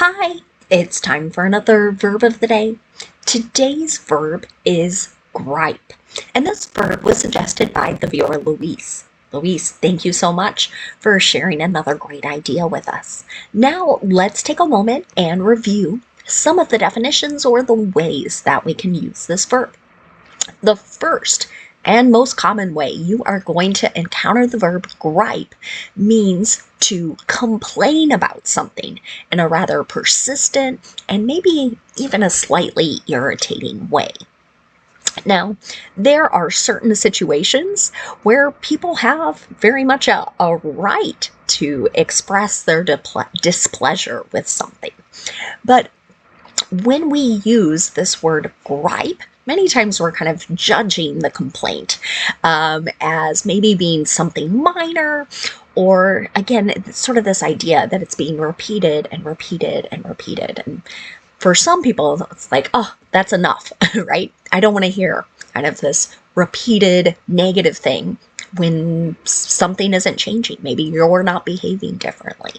Hi, it's time for another verb of the day. Today's verb is gripe, and this verb was suggested by the viewer Luis. Luis, thank you so much for sharing another great idea with us. Now, let's take a moment and review some of the definitions or the ways that we can use this verb. The first and most common way you are going to encounter the verb gripe means to complain about something in a rather persistent and maybe even a slightly irritating way. Now, there are certain situations where people have very much a right to express their displeasure with something. But when we use this word gripe, many times we're kind of judging the complaint as maybe being something minor, or again, it's sort of this idea that it's being repeated and repeated and repeated. And for some people, it's like, oh, that's enough, right? I don't want to hear kind of this repeated negative thing when something isn't changing. Maybe you're not behaving differently.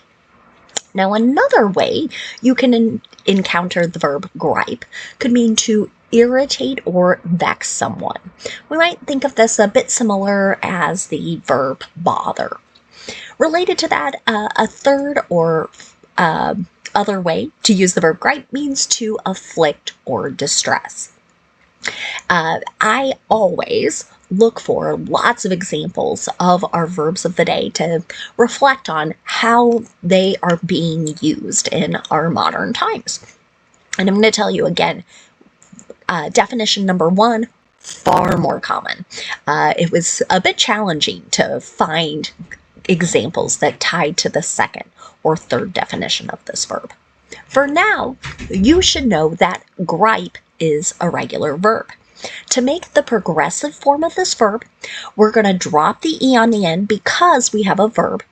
Now, another way you can encounter the verb gripe could mean to irritate or vex someone. We might think of this a bit similar as the verb bother. Related to that, a third or other way to use the verb gripe means to afflict or distress. I always look for lots of examples of our verbs of the day to reflect on how they are being used in our modern times. And I'm going to tell you again, definition number one, far more common. It was a bit challenging to find examples that tied to the second or third definition of this verb. For now, you should know that gripe is a regular verb. To make the progressive form of this verb, we're going to drop the E on the end because we have a verb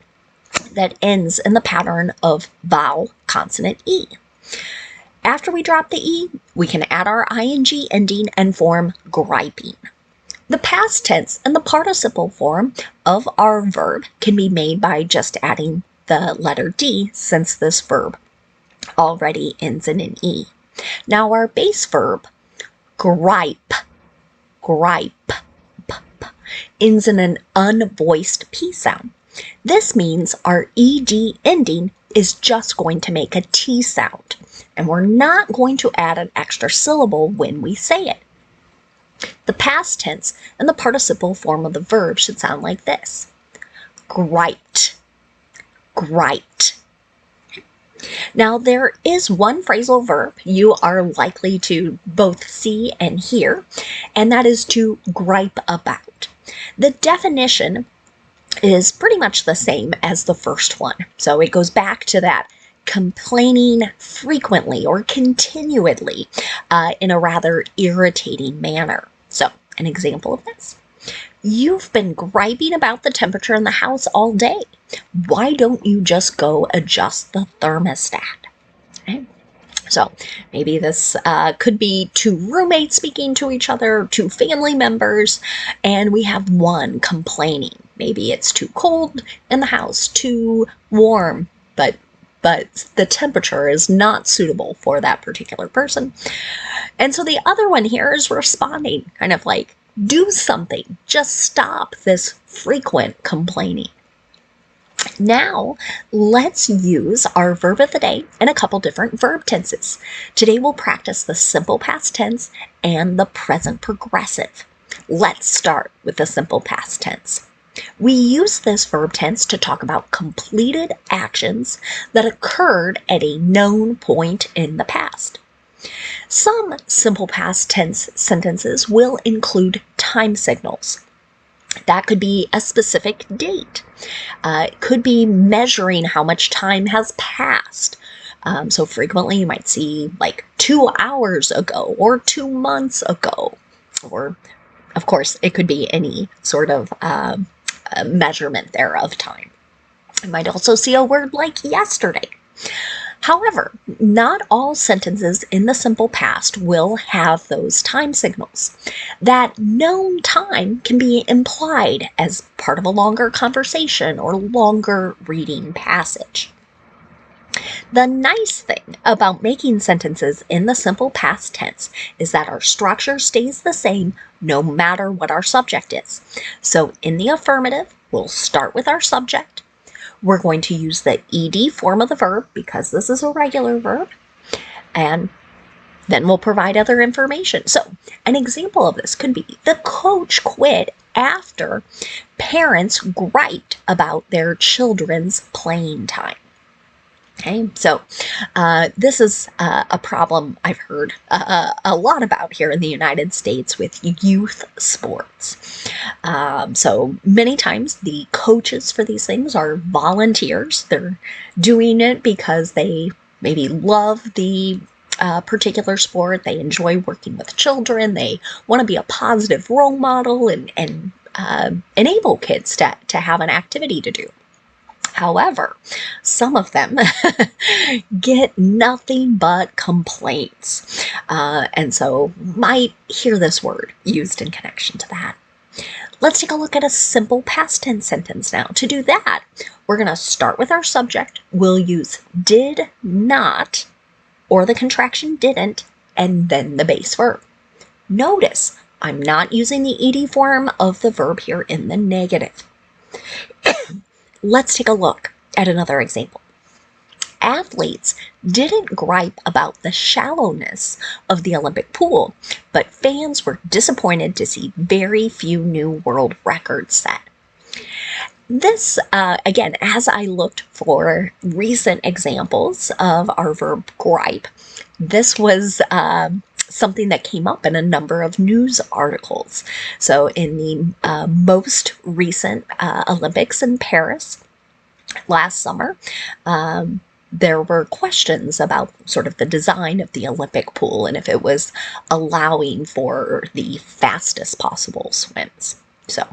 that ends in the pattern of vowel consonant E. After we drop the E, we can add our ing ending and form griping. The past tense and the participle form of our verb can be made by just adding the letter D, since this verb already ends in an E. Now our base verb, gripe, ends in an unvoiced P sound. This means our ed ending is just going to make a T sound, and we're not going to add an extra syllable when we say it. The past tense and the participle form of the verb should sound like this: griped, griped. Now, there is one phrasal verb you are likely to both see and hear, and that is to gripe about. The definition is pretty much the same as the first one. So it goes back to that complaining frequently or continually in a rather irritating manner. So, an example of this: you've been griping about the temperature in the house all day. Why don't you just go adjust the thermostat? Okay. So maybe this could be two roommates speaking to each other, two family members, and we have one complaining. Maybe it's too cold in the house, too warm, but the temperature is not suitable for that particular person. And so the other one here is responding, kind of like, do something, just stop this frequent complaining. Now, let's use our verb of the day in a couple different verb tenses. Today we'll practice the simple past tense and the present progressive. Let's start with the simple past tense. We use this verb tense to talk about completed actions that occurred at a known point in the past. Some simple past tense sentences will include time signals. That could be a specific date. It could be measuring how much time has passed. So frequently you might see like 2 hours ago or 2 months ago. Or, of course, it could be any sort of measurement there of time. You might also see a word like yesterday. However, not all sentences in the simple past will have those time signals. That known time can be implied as part of a longer conversation or longer reading passage. The nice thing about making sentences in the simple past tense is that our structure stays the same no matter what our subject is. So in the affirmative, we'll start with our subject. We're going to use the ed form of the verb because this is a regular verb, and then we'll provide other information. So an example of this could be the coach quit after parents griped about their children's playing time. Okay, so this is a problem I've heard a lot about here in the United States with youth sports. So many times the coaches for these things are volunteers. They're doing it because they maybe love the particular sport. They enjoy working with children. They want to be a positive role model and enable kids to have an activity to do. However, some of them get nothing but complaints, and so might hear this word used in connection to that. Let's take a look at a simple past tense sentence now. To do that, we're going to start with our subject. We'll use did not, or the contraction didn't, and then the base verb. Notice I'm not using the ed form of the verb here in the negative. Let's take a look at another example. Athletes didn't gripe about the shallowness of the Olympic pool, but fans were disappointed to see very few new world records set. This, again, as I looked for recent examples of our verb gripe, this was something that came up in a number of news articles. So in the most recent Olympics in Paris last summer, there were questions about sort of the design of the Olympic pool and if it was allowing for the fastest possible swims. So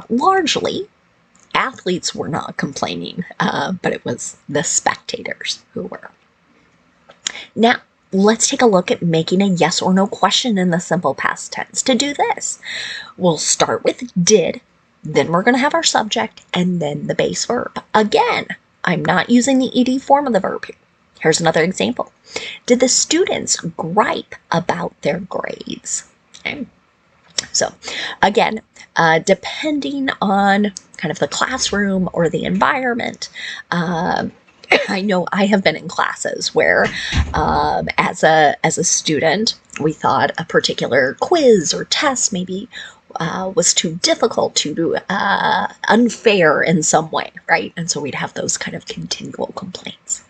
largely, athletes were not complaining, but it was the spectators who were. Now, let's take a look at making a yes or no question in the simple past tense. To do this, we'll start with did, then we're going to have our subject, and then the base verb. Again, I'm not using the ed form of the verb here. Here's another example. Did the students gripe about their grades? Okay. So again, depending on kind of the classroom or the environment, I know I have been in classes where as a student, we thought a particular quiz or test maybe was too difficult, too unfair in some way, right? And so we'd have those kind of continual complaints.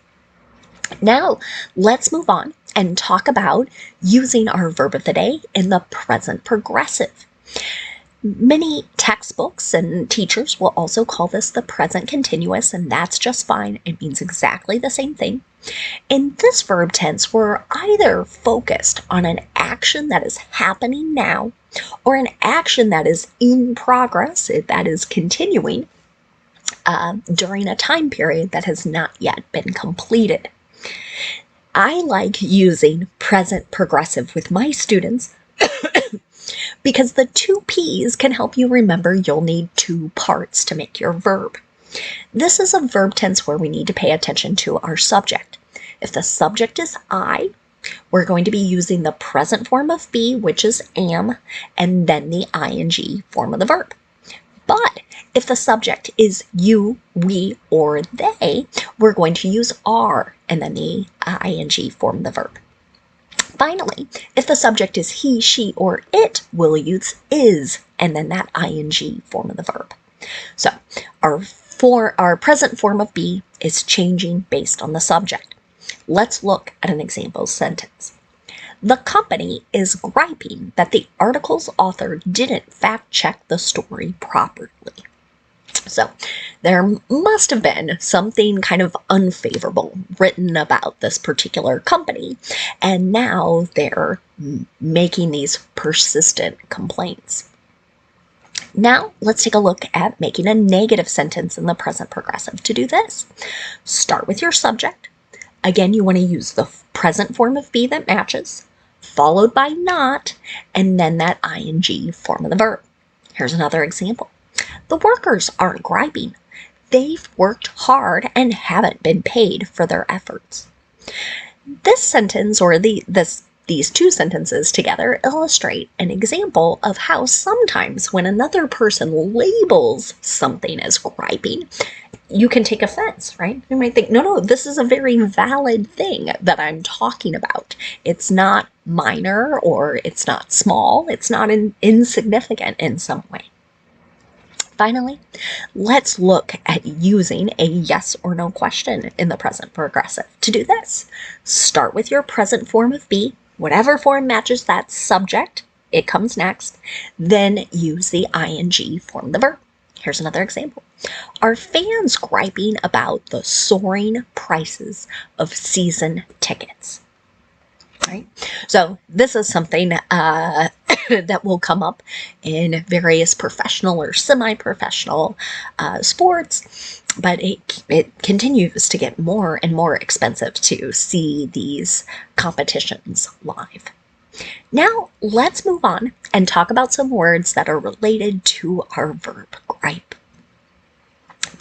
Now, let's move on and talk about using our verb of the day in the present progressive. Many textbooks and teachers will also call this the present continuous, and that's just fine. It means exactly the same thing. In this verb tense, we're either focused on an action that is happening now or an action that is in progress, that is continuing during a time period that has not yet been completed. I like using present progressive with my students because the two P's can help you remember you'll need two parts to make your verb. This is a verb tense where we need to pay attention to our subject. If the subject is I, we're going to be using the present form of be, which is am, and then the ing form of the verb. But if the subject is you, we, or they, we're going to use are and then the ing form of the verb. Finally, if the subject is he, she, or it, we'll use is and then that ing form of the verb. So our present form of be is changing based on the subject. Let's look at an example sentence. The company is griping that the article's author didn't fact-check the story properly. So there must have been something kind of unfavorable written about this particular company, and now they're making these persistent complaints. Now let's take a look at making a negative sentence in the present progressive. To do this, start with your subject. Again, you want to use the present form of be that matches, followed by not, and then that ing form of the verb. Here's another example. The workers aren't griping. they've worked hard and haven't been paid for their efforts. This sentence, or these two sentences together, illustrate an example of how sometimes when another person labels something as griping, you can take offense, right? You might think, no, this is a very valid thing that I'm talking about. It's not minor, or it's not small. It's not insignificant in some way. Finally, let's look at using a yes or no question in the present progressive. To do this, start with your present form of be, whatever form matches that subject, it comes next. Then use the ing form the verb. Here's another example. Are fans griping about the soaring prices of season tickets? Right? So this is something that will come up in various professional or semi-professional sports, but it continues to get more and more expensive to see these competitions live. Now let's move on and talk about some words that are related to our verb gripe.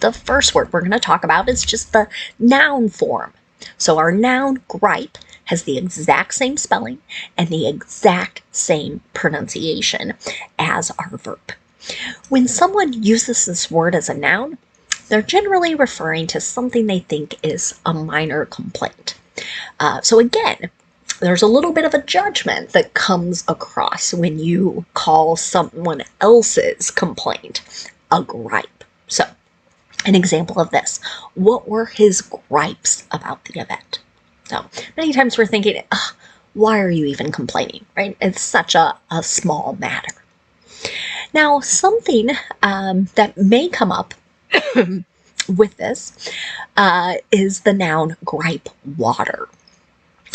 The first word we're going to talk about is just the noun form. So our noun gripe has the exact same spelling and the exact same pronunciation as our verb. When someone uses this word as a noun, they're generally referring to something they think is a minor complaint. So again, there's a little bit of a judgment that comes across when you call someone else's complaint a gripe. So, an example of this: what were his gripes about the event? So many times we're thinking, why are you even complaining, right? It's such a small matter. Now, something that may come up with this is the noun gripe water.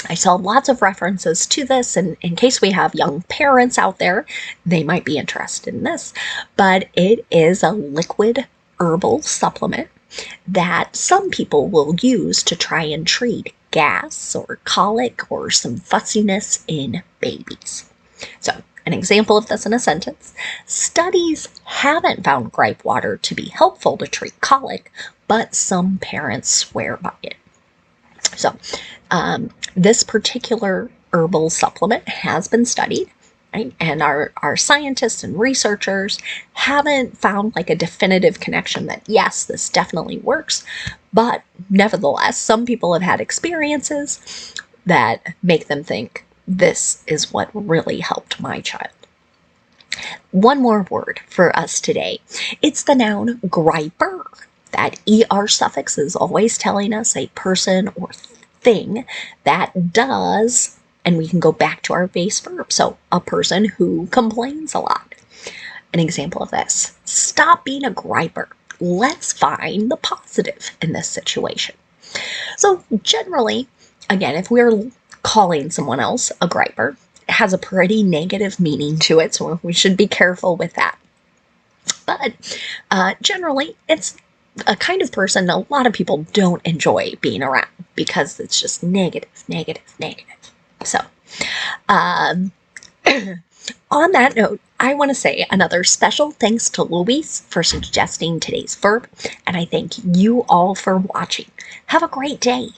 I saw lots of references to this, and in case we have young parents out there, they might be interested in this, but it is a liquid herbal supplement that some people will use to try and treat gas or colic or some fussiness in babies. So, an example of this in a sentence: studies haven't found gripe water to be helpful to treat colic, but some parents swear by it. So, this particular herbal supplement has been studied, right? And our scientists and researchers haven't found like a definitive connection that, yes, this definitely works. But nevertheless, some people have had experiences that make them think this is what really helped my child. One more word for us today. It's the noun griper. That ER suffix is always telling us a person or thing that does, and we can go back to our base verb. So a person who complains a lot. An example of this: stop being a griper. Let's find the positive in this situation. So generally, again, if we're calling someone else a griper, it has a pretty negative meaning to it, so we should be careful with that. But generally, it's a kind of person a lot of people don't enjoy being around because it's just negative. So, on that note, I want to say another special thanks to Luis for suggesting today's verb, and I thank you all for watching. Have a great day.